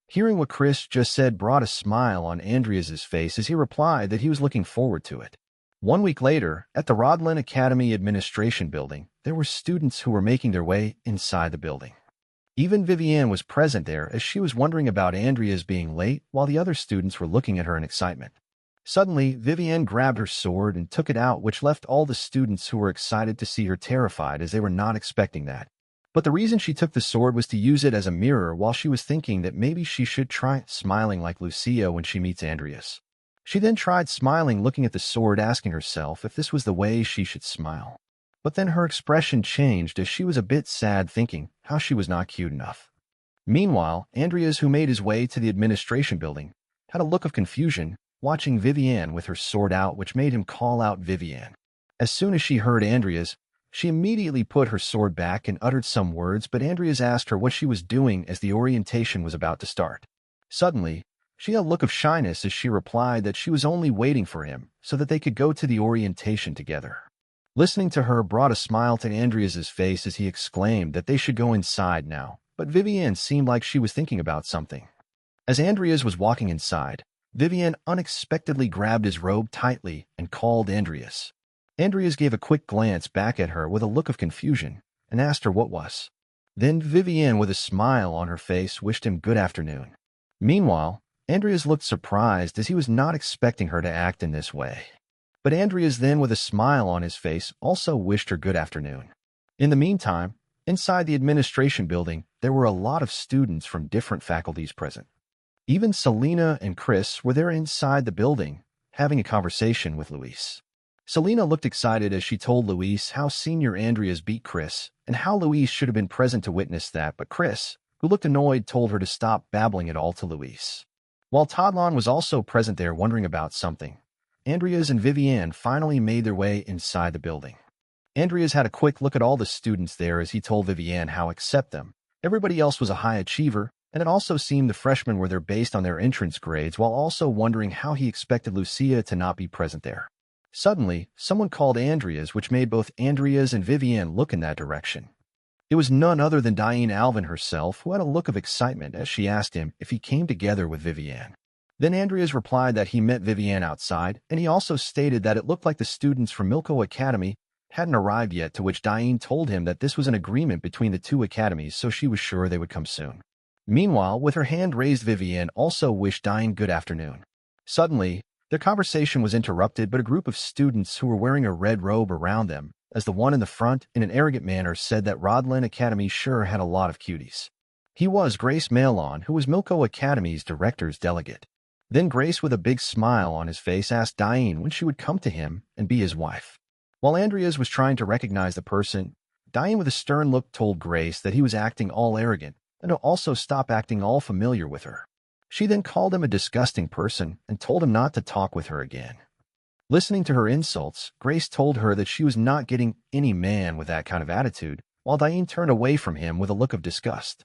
Hearing what Chris just said brought a smile on Andreas's face as he replied that he was looking forward to it. 1 week later, at the Rodlin Academy Administration Building, there were students who were making their way inside the building. Even Vivienne was present there, as she was wondering about Andreas being late, while the other students were looking at her in excitement. Suddenly, Vivienne grabbed her sword and took it out, which left all the students who were excited to see her terrified, as they were not expecting that. But the reason she took the sword was to use it as a mirror, while she was thinking that maybe she should try smiling like Lucia when she meets Andreas. She then tried smiling, looking at the sword, asking herself if this was the way she should smile. But then her expression changed as she was a bit sad, thinking how she was not cute enough. Meanwhile, Andreas, who made his way to the administration building, had a look of confusion, watching Vivienne with her sword out, which made him call out Vivienne. As soon as she heard Andreas, She immediately put her sword back and uttered some words, but Andreas asked her what she was doing as the orientation was about to start. Suddenly, she had a look of shyness as she replied that she was only waiting for him so that they could go to the orientation together. Listening to her brought a smile to Andreas's face as he exclaimed that they should go inside now, but Vivienne seemed like she was thinking about something. As Andreas was walking inside, Vivienne unexpectedly grabbed his robe tightly and called Andreas. Andreas gave a quick glance back at her with a look of confusion and asked her what was. Then Vivienne, with a smile on her face, wished him good afternoon. Meanwhile, Andreas looked surprised as he was not expecting her to act in this way. But Andreas then, with a smile on his face, also wished her good afternoon. In the meantime, inside the administration building, there were a lot of students from different faculties present. Even Selena and Chris were there inside the building, having a conversation with Luis. Selena looked excited as she told Luis how Senior Andreas beat Chris and how Luis should have been present to witness that, but Chris, who looked annoyed, told her to stop babbling it all to Luis. While Tadlon was also present there wondering about something, Andreas and Vivienne finally made their way inside the building. Andreas had a quick look at all the students there as he told Vivienne how, except them, everybody else was a high achiever, and it also seemed the freshmen were there based on their entrance grades, while also wondering how he expected Lucia to not be present there. Suddenly, someone called Andreas, which made both Andreas and Vivienne look in that direction. It was none other than Diene Alvin herself, who had a look of excitement as she asked him if he came together with Vivienne. Then Andreas replied that he met Vivienne outside, and he also stated that it looked like the students from Milko Academy hadn't arrived yet, to which Diene told him that this was an agreement between the two academies, so she was sure they would come soon. Meanwhile, with her hand raised, Vivienne also wished Diene good afternoon. Suddenly, their conversation was interrupted, but a group of students who were wearing a red robe around them, as the one in the front, in an arrogant manner, said that Rodlin Academy sure had a lot of cuties. He was Grace Malon, who was Milko Academy's director's delegate. Then Grace, with a big smile on his face, asked Diene when she would come to him and be his wife. While Andreas was trying to recognize the person, Diene, with a stern look, told Grace that he was acting all arrogant and to also stop acting all familiar with her. She then called him a disgusting person and told him not to talk with her again. Listening to her insults, Grace told her that she was not getting any man with that kind of attitude, while Diene turned away from him with a look of disgust.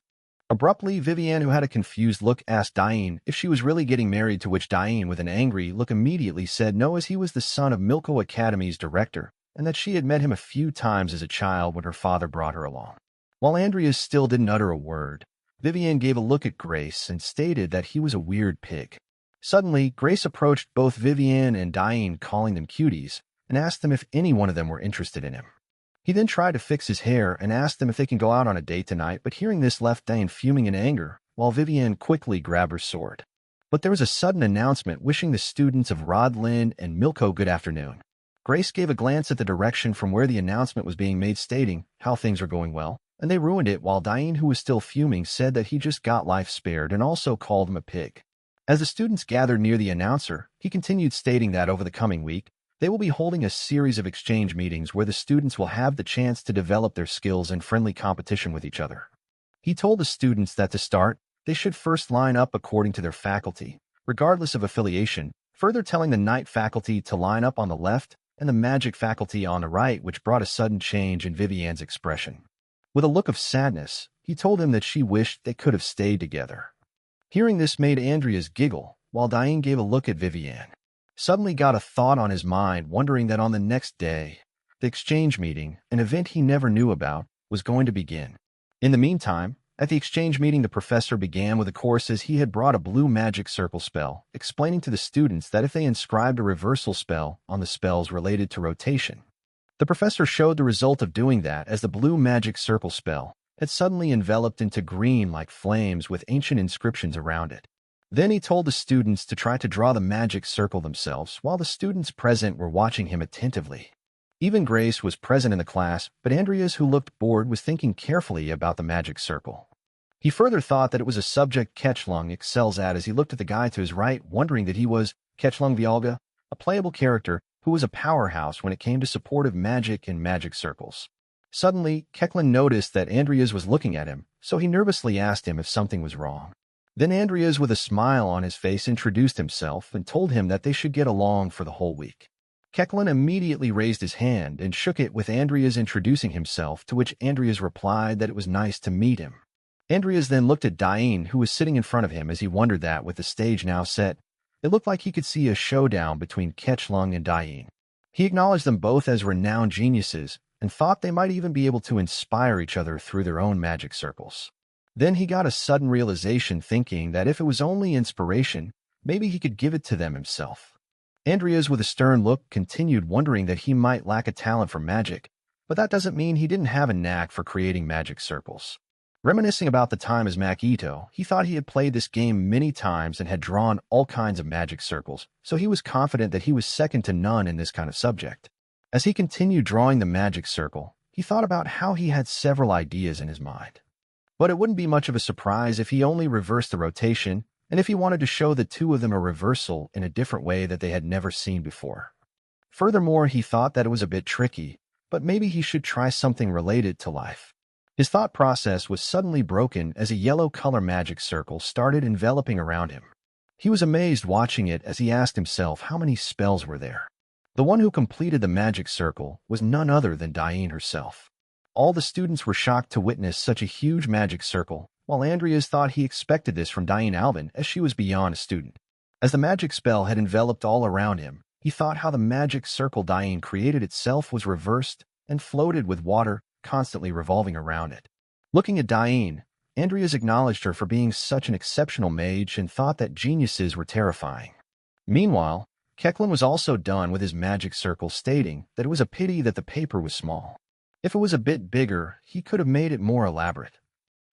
Abruptly, Vivienne, who had a confused look, asked Diene if she was really getting married, to which Diene, with an angry look, immediately said no, as he was the son of Milko Academy's director, and that she had met him a few times as a child when her father brought her along. While Andreas still didn't utter a word, Vivienne gave a look at Grace and stated that he was a weird pig. Suddenly, Grace approached both Vivienne and Diene, calling them cuties, and asked them if any one of them were interested in him. He then tried to fix his hair and asked them if they can go out on a date tonight, but hearing this left Diene fuming in anger, while Vivienne quickly grabbed her sword. But there was a sudden announcement wishing the students of Rodlin and Milko good afternoon. Grace gave a glance at the direction from where the announcement was being made, stating how things were going well, and they ruined it, while Diene, who was still fuming, said that he just got life spared and also called him a pig. As the students gathered near the announcer, he continued, stating that over the coming week, they will be holding a series of exchange meetings where the students will have the chance to develop their skills in friendly competition with each other. He told the students that to start, they should first line up according to their faculty, regardless of affiliation, further telling the night faculty to line up on the left and the magic faculty on the right, which brought a sudden change in Vivienne's expression. With a look of sadness, he told him that she wished they could have stayed together. Hearing this made Andreas giggle, while Diene gave a look at Vivienne. Suddenly got a thought on his mind, wondering that on the next day, the exchange meeting, an event he never knew about, was going to begin. In the meantime, at the exchange meeting, the professor began with a course as he had brought a blue magic circle spell, explaining to the students that if they inscribed a reversal spell on the spells related to rotation, the professor showed the result of doing that, as the blue magic circle spell had suddenly enveloped into green like flames with ancient inscriptions around it. Then he told the students to try to draw the magic circle themselves, while the students present were watching him attentively. Even Grace was present in the class, but Andreas, who looked bored, was thinking carefully about the magic circle. He further thought that it was a subject Ketchlung excels at as he looked at the guy to his right, wondering that he was Ketchlung Vialga, a playable character who was a powerhouse when it came to supportive magic and magic circles. Suddenly, Kecklin noticed that Andreas was looking at him, so he nervously asked him if something was wrong. Then Andreas, with a smile on his face, introduced himself and told him that they should get along for the whole week. Kecklin immediately raised his hand and shook it with Andreas introducing himself, to which Andreas replied that it was nice to meet him. Andreas then looked at Diene, who was sitting in front of him, as he wondered that, with the stage now set, it looked like he could see a showdown between Kecklin and Diene. He acknowledged them both as renowned geniuses and thought they might even be able to inspire each other through their own magic circles. Then he got a sudden realization, thinking that if it was only inspiration, maybe he could give it to them himself. Andreas, with a stern look, continued, wondering that he might lack a talent for magic, but that doesn't mean he didn't have a knack for creating magic circles. Reminiscing about the time as Makito, he thought he had played this game many times and had drawn all kinds of magic circles, so he was confident that he was second to none in this kind of subject. As he continued drawing the magic circle, he thought about how he had several ideas in his mind. But it wouldn't be much of a surprise if he only reversed the rotation, and if he wanted to show the two of them a reversal in a different way that they had never seen before. Furthermore, he thought that it was a bit tricky, but maybe he should try something related to life. His thought process was suddenly broken as a yellow color magic circle started enveloping around him. He was amazed watching it as he asked himself how many spells were there. The one who completed the magic circle was none other than Diene herself. All the students were shocked to witness such a huge magic circle, while Andreas thought he expected this from Diene Alvin, as she was beyond a student. As the magic spell had enveloped all around him, he thought how the magic circle Diene created itself was reversed and floated with water, constantly revolving around it. Looking at Diene, Andreas acknowledged her for being such an exceptional mage and thought that geniuses were terrifying. Meanwhile, Kecklin was also done with his magic circle, stating that it was a pity that the paper was small. If it was a bit bigger, he could have made it more elaborate.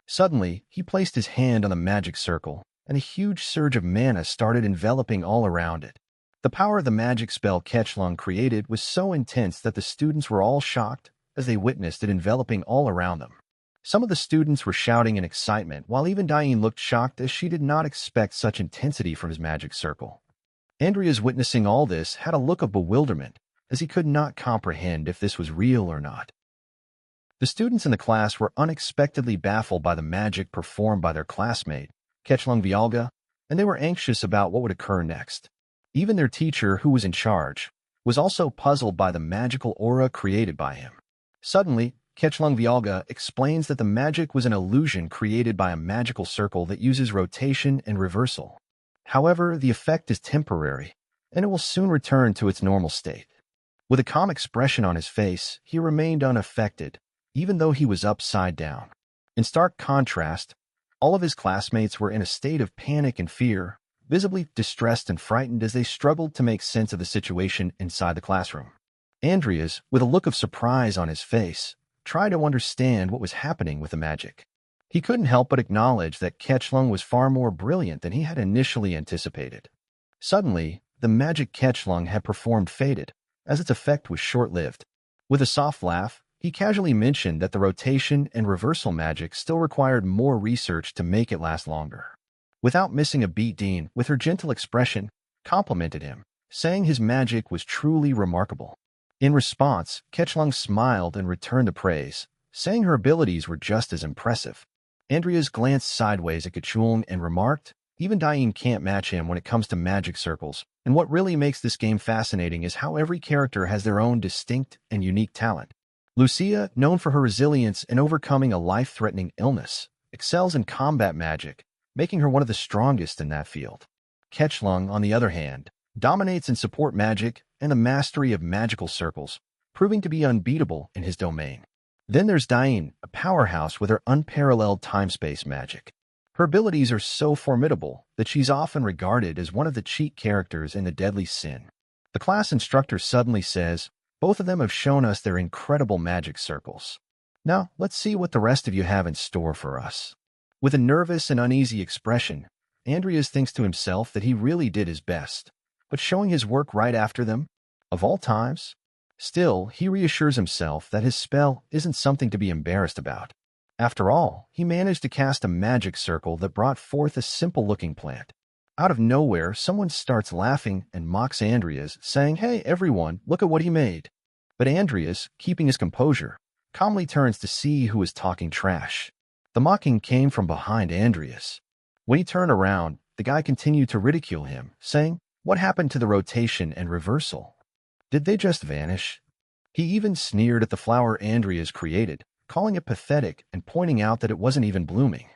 Suddenly, he placed his hand on the magic circle, and a huge surge of mana started enveloping all around it. The power of the magic spell Kecklin created was so intense that the students were all shocked as they witnessed it enveloping all around them. Some of the students were shouting in excitement, while even Diene looked shocked, as she did not expect such intensity from his magic circle. Andreas, witnessing all this, had a look of bewilderment, as he could not comprehend if this was real or not. The students in the class were unexpectedly baffled by the magic performed by their classmate, Kecklin Vialga, and they were anxious about what would occur next. Even their teacher, who was in charge, was also puzzled by the magical aura created by him. Suddenly, Kecklin Vialga explains that the magic was an illusion created by a magical circle that uses rotation and reversal. However, the effect is temporary, and it will soon return to its normal state. With a calm expression on his face, he remained unaffected, even though he was upside down. In stark contrast, all of his classmates were in a state of panic and fear, visibly distressed and frightened as they struggled to make sense of the situation inside the classroom. Andreas, with a look of surprise on his face, tried to understand what was happening with the magic. He couldn't help but acknowledge that Kecklin was far more brilliant than he had initially anticipated. Suddenly, the magic Kecklin had performed faded, as its effect was short-lived. With a soft laugh, he casually mentioned that the rotation and reversal magic still required more research to make it last longer. Without missing a beat, Diene, with her gentle expression, complimented him, saying his magic was truly remarkable. In response, Kecklin smiled and returned the praise, saying her abilities were just as impressive. Andreas glanced sideways at Kecklin and remarked, even Diene can't match him when it comes to magic circles, and what really makes this game fascinating is how every character has their own distinct and unique talent. Lucia, known for her resilience in overcoming a life-threatening illness, excels in combat magic, making her one of the strongest in that field. Kecklin, on the other hand, dominates in support magic and the mastery of magical circles, proving to be unbeatable in his domain. Then there's Diene, a powerhouse with her unparalleled time-space magic. Her abilities are so formidable that she's often regarded as one of the cheat characters in the Deadly Sin. The class instructor suddenly says, "Both of them have shown us their incredible magic circles. Now, let's see what the rest of you have in store for us." With a nervous and uneasy expression, Andreas thinks to himself that he really did his best, but showing his work right after them, of all times? Still, he reassures himself that his spell isn't something to be embarrassed about. After all, he managed to cast a magic circle that brought forth a simple-looking plant. Out of nowhere, someone starts laughing and mocks Andreas, saying, "Hey, everyone, look at what he made." But Andreas, keeping his composure, calmly turns to see who is talking trash. The mocking came from behind Andreas. When he turned around, the guy continued to ridicule him, saying, "What happened to the rotation and reversal?" Did they just vanish? He even sneered at the flower Andreas created, calling it pathetic and pointing out that it wasn't even blooming.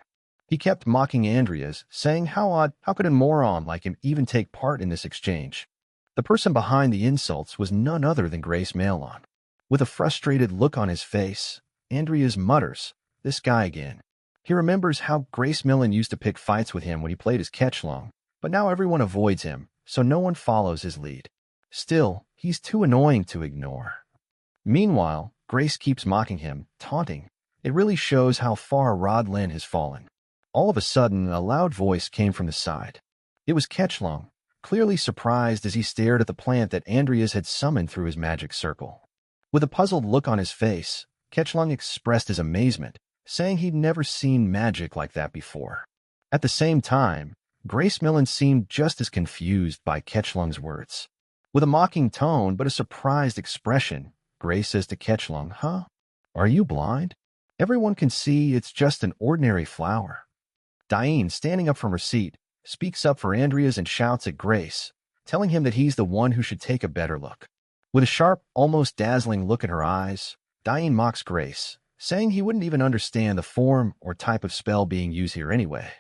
He kept mocking Andreas, saying how odd, how could a moron like him even take part in this exchange? The person behind the insults was none other than Grace Malon. With a frustrated look on his face, Andreas mutters, "This guy again." He remembers how Grace Millen used to pick fights with him when he played as Ketchlong, but now everyone avoids him, so no one follows his lead. Still, he's too annoying to ignore. Meanwhile, Grace keeps mocking him, taunting. It really shows how far Rod Lin has fallen. All of a sudden, a loud voice came from the side. It was Ketchlong, clearly surprised as he stared at the plant that Andreas had summoned through his magic circle. With a puzzled look on his face, Ketchlong expressed his amazement, saying he'd never seen magic like that before. At the same time, Grace Millen seemed just as confused by Ketchlong's words. With a mocking tone but a surprised expression, Grace says to Ketchlong, "Huh? Are you blind? Everyone can see it's just an ordinary flower." Diene, standing up from her seat, speaks up for Andreas and shouts at Grace, telling him that he's the one who should take a better look. With a sharp, almost dazzling look in her eyes, Diene mocks Grace, saying he wouldn't even understand the form or type of spell being used here anyway.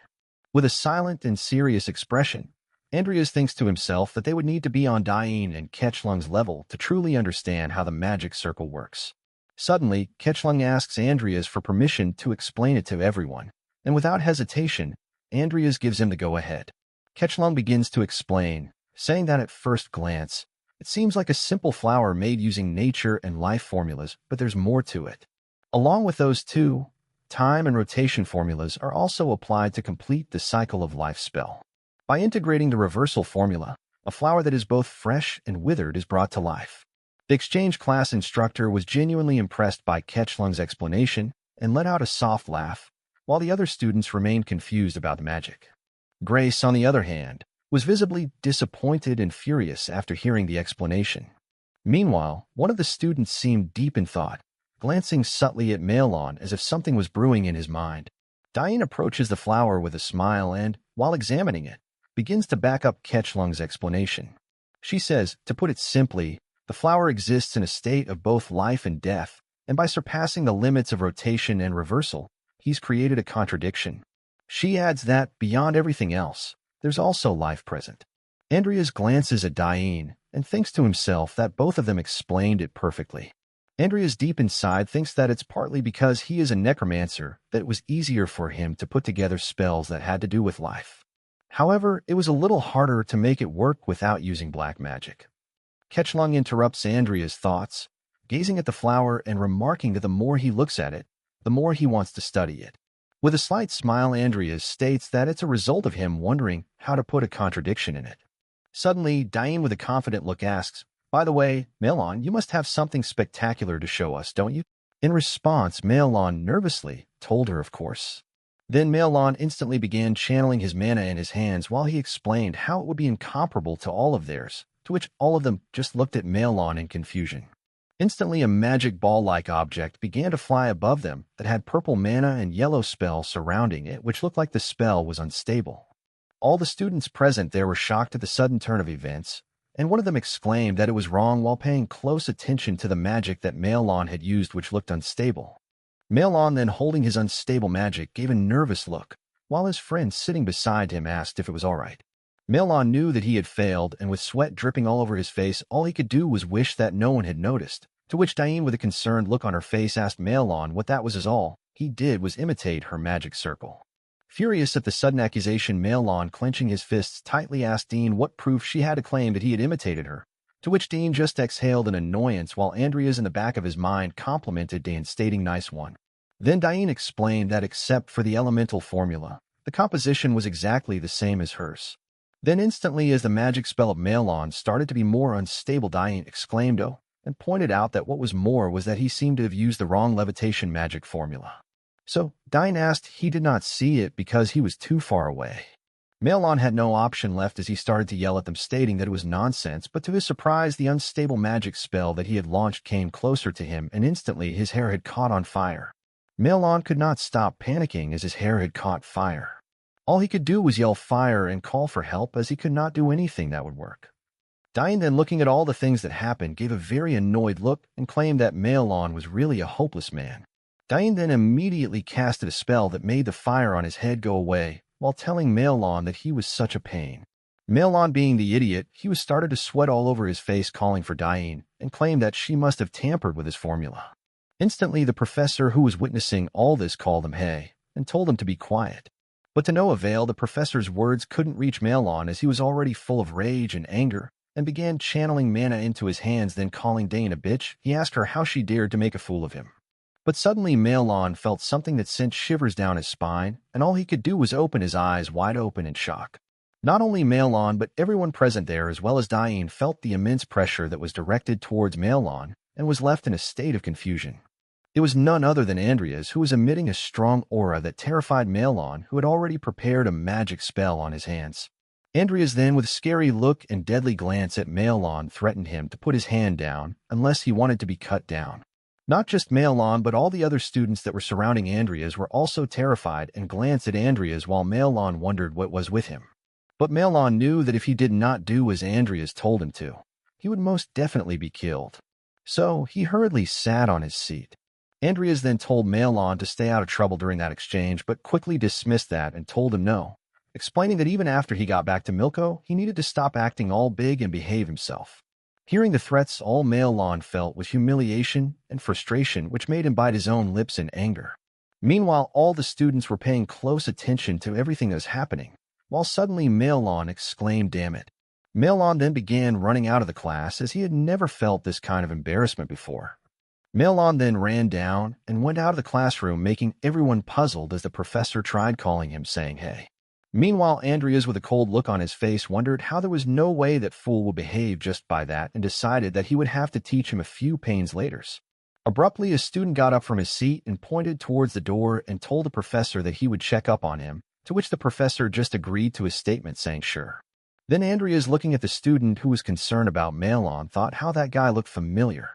With a silent and serious expression, Andreas thinks to himself that they would need to be on Diene and Ketchlong's level to truly understand how the magic circle works. Suddenly, Ketchlong asks Andreas for permission to explain it to everyone, and without hesitation, Andreas gives him the go-ahead. Ketchlong begins to explain, saying that at first glance, it seems like a simple flower made using nature and life formulas, but there's more to it. Along with those two, time and rotation formulas are also applied to complete the cycle of life spell. By integrating the reversal formula, a flower that is both fresh and withered is brought to life. The exchange class instructor was genuinely impressed by Ketchlong's explanation and let out a soft laugh, while the other students remained confused about the magic. Grace, on the other hand, was visibly disappointed and furious after hearing the explanation. Meanwhile, one of the students seemed deep in thought, glancing subtly at Malon as if something was brewing in his mind. Diene approaches the flower with a smile and, while examining it, begins to back up Ketchlong's explanation. She says, to put it simply, the flower exists in a state of both life and death, and by surpassing the limits of rotation and reversal, he's created a contradiction. She adds that, beyond everything else, there's also life present. Andreas glances at Diene and thinks to himself that both of them explained it perfectly. Andreas deep inside thinks that it's partly because he is a necromancer that it was easier for him to put together spells that had to do with life. However, it was a little harder to make it work without using black magic. Ketchlong interrupts Andreas' thoughts, gazing at the flower and remarking that the more he looks at it, the more he wants to study it. With a slight smile, Andreas states that it's a result of him wondering how to put a contradiction in it. Suddenly, Diene with a confident look asks, "By the way, Malon, you must have something spectacular to show us, don't you?" In response, Malon nervously told her, of course. Then Malon instantly began channeling his mana in his hands while he explained how it would be incomparable to all of theirs, to which all of them just looked at Malon in confusion. Instantly, a magic ball-like object began to fly above them that had purple mana and yellow spell surrounding it, which looked like the spell was unstable. All the students present there were shocked at the sudden turn of events, and one of them exclaimed that it was wrong while paying close attention to the magic that Malon had used, which looked unstable. Malon, then holding his unstable magic, gave a nervous look, while his friend sitting beside him asked if it was all right. Malon knew that he had failed, and with sweat dripping all over his face, all he could do was wish that no one had noticed, to which Diene, with a concerned look on her face, asked Malon what that was, as all he did was imitate her magic circle. Furious at the sudden accusation, Malon, clenching his fists tightly, asked Diene what proof she had to claim that he had imitated her, to which Diene just exhaled in annoyance while Andreas in the back of his mind complimented Diene, stating nice one. Then Diene explained that except for the elemental formula, the composition was exactly the same as hers. Then instantly, as the magic spell of Malon started to be more unstable, Diene exclaimed, "Oh," and pointed out that what was more was that he seemed to have used the wrong levitation magic formula. So Diene asked he did not see it because he was too far away. Malon had no option left as he started to yell at them, stating that it was nonsense, but to his surprise, the unstable magic spell that he had launched came closer to him, and instantly his hair had caught on fire. Malon could not stop panicking as his hair had caught fire. All he could do was yell fire and call for help, as he could not do anything that would work. Diene, then looking at all the things that happened, gave a very annoyed look and claimed that Maelon was really a hopeless man. Diene then immediately casted a spell that made the fire on his head go away, while telling Maelon that he was such a pain. Maelon, being the idiot, he was started to sweat all over his face, calling for Diene, and claimed that she must have tampered with his formula. Instantly, the professor who was witnessing all this called him hey, and told him to be quiet. But to no avail, the professor's words couldn't reach Maelon, as he was already full of rage and anger, and began channeling mana into his hands. Then calling Diene a bitch, he asked her how she dared to make a fool of him. But suddenly Maelon felt something that sent shivers down his spine, and all he could do was open his eyes wide open in shock. Not only Maelon, but everyone present there, as well as Diene, felt the immense pressure that was directed towards Maelon and was left in a state of confusion. It was none other than Andreas, who was emitting a strong aura that terrified Maelon, who had already prepared a magic spell on his hands. Andreas then, with a scary look and deadly glance at Maelon, threatened him to put his hand down unless he wanted to be cut down. Not just Maelon, but all the other students that were surrounding Andreas were also terrified and glanced at Andreas, while Maelon wondered what was with him. But Maelon knew that if he did not do as Andreas told him to, he would most definitely be killed. So he hurriedly sat on his seat. Andreas then told Maelon to stay out of trouble during that exchange, but quickly dismissed that and told him no, explaining that even after he got back to Milko, he needed to stop acting all big and behave himself. Hearing the threats, all Maelon felt was humiliation and frustration, which made him bite his own lips in anger. Meanwhile, all the students were paying close attention to everything that was happening, while suddenly Maelon exclaimed, "Damn it." Maelon then began running out of the class, as he had never felt this kind of embarrassment before. Maelon then ran down and went out of the classroom, making everyone puzzled as the professor tried calling him, saying hey. Meanwhile, Andreas, with a cold look on his face, wondered how there was no way that fool would behave just by that, and decided that he would have to teach him a few pains later. Abruptly, a student got up from his seat and pointed towards the door and told the professor that he would check up on him, to which the professor just agreed to his statement, saying sure. Then Andreas, looking at the student who was concerned about Maelon, thought how that guy looked familiar.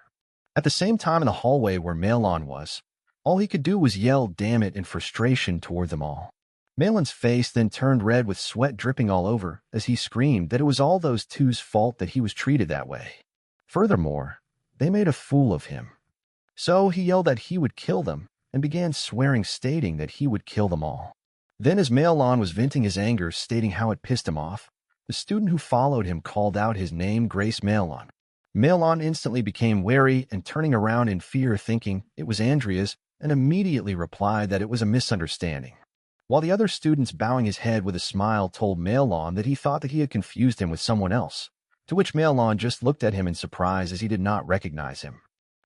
At the same time, in the hallway where Maelon was, all he could do was yell "damn it" in frustration toward them all. Maelon's face then turned red with sweat dripping all over as he screamed that it was all those two's fault that he was treated that way. Furthermore, they made a fool of him. So he yelled that he would kill them and began swearing, stating that he would kill them all. Then, as Maelon was venting his anger, stating how it pissed him off, the student who followed him called out his name, Grace Maelon. Maelon instantly became wary and turning around in fear, thinking it was Andreas, and immediately replied that it was a misunderstanding. While the other students, bowing his head with a smile, told Maelon that he thought that he had confused him with someone else, to which Maelon just looked at him in surprise as he did not recognize him.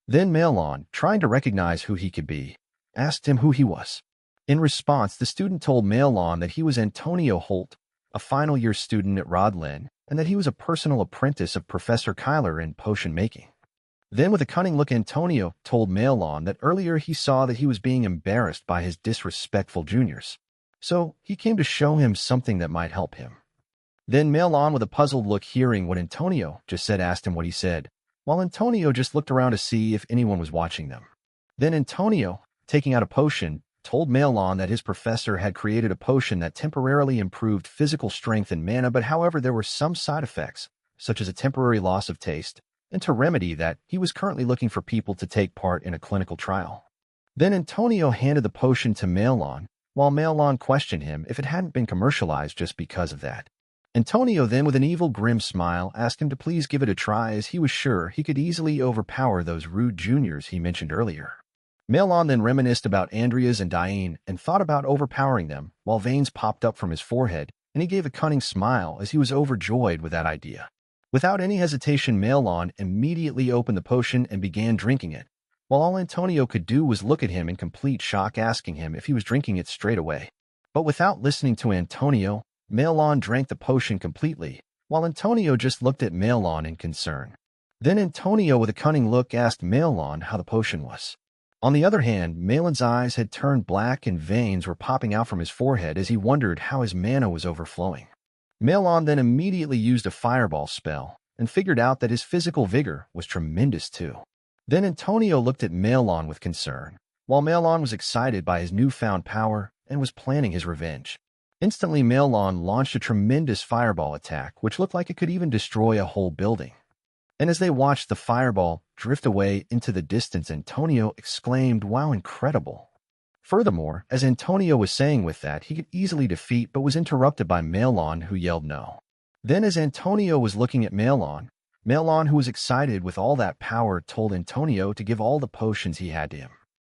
Then Maelon, trying to recognize who he could be, asked him who he was. In response, the student told Maelon that he was Antonio Holt, a final-year student at Rodlin, and that he was a personal apprentice of Professor Kyler in potion making. Then, with a cunning look, Antonio told Maelon that earlier he saw that he was being embarrassed by his disrespectful juniors, so he came to show him something that might help him. Then Maelon, with a puzzled look, hearing what Antonio just said, asked him what he said, while Antonio just looked around to see if anyone was watching them. Then Antonio, taking out a potion, told Maelon that his professor had created a potion that temporarily improved physical strength and mana, but however there were some side effects, such as a temporary loss of taste, and to remedy that, he was currently looking for people to take part in a clinical trial. Then Antonio handed the potion to Maelon, while Maelon questioned him if it hadn't been commercialized just because of that. Antonio then, with an evil, grim smile, asked him to please give it a try, as he was sure he could easily overpower those rude juniors he mentioned earlier. Maelon then reminisced about Andreas and Diene and thought about overpowering them, while veins popped up from his forehead, and he gave a cunning smile as he was overjoyed with that idea. Without any hesitation, Maelon immediately opened the potion and began drinking it, while all Antonio could do was look at him in complete shock, asking him if he was drinking it straight away. But without listening to Antonio, Maelon drank the potion completely, while Antonio just looked at Maelon in concern. Then Antonio, with a cunning look, asked Maelon how the potion was. On the other hand, Maelon's eyes had turned black and veins were popping out from his forehead as he wondered how his mana was overflowing. Maelon then immediately used a fireball spell and figured out that his physical vigor was tremendous too. Then Antonio looked at Maelon with concern, while Maelon was excited by his newfound power and was planning his revenge. Instantly, Melon launched a tremendous fireball attack, which looked like it could even destroy a whole building. And as they watched the fireball drift away into the distance, Antonio exclaimed, "Wow, incredible." Furthermore, as Antonio was saying with that, he could easily defeat, but was interrupted by Melon, who yelled no. Then as Antonio was looking at Melon, who was excited with all that power, told Antonio to give all the potions he had to him.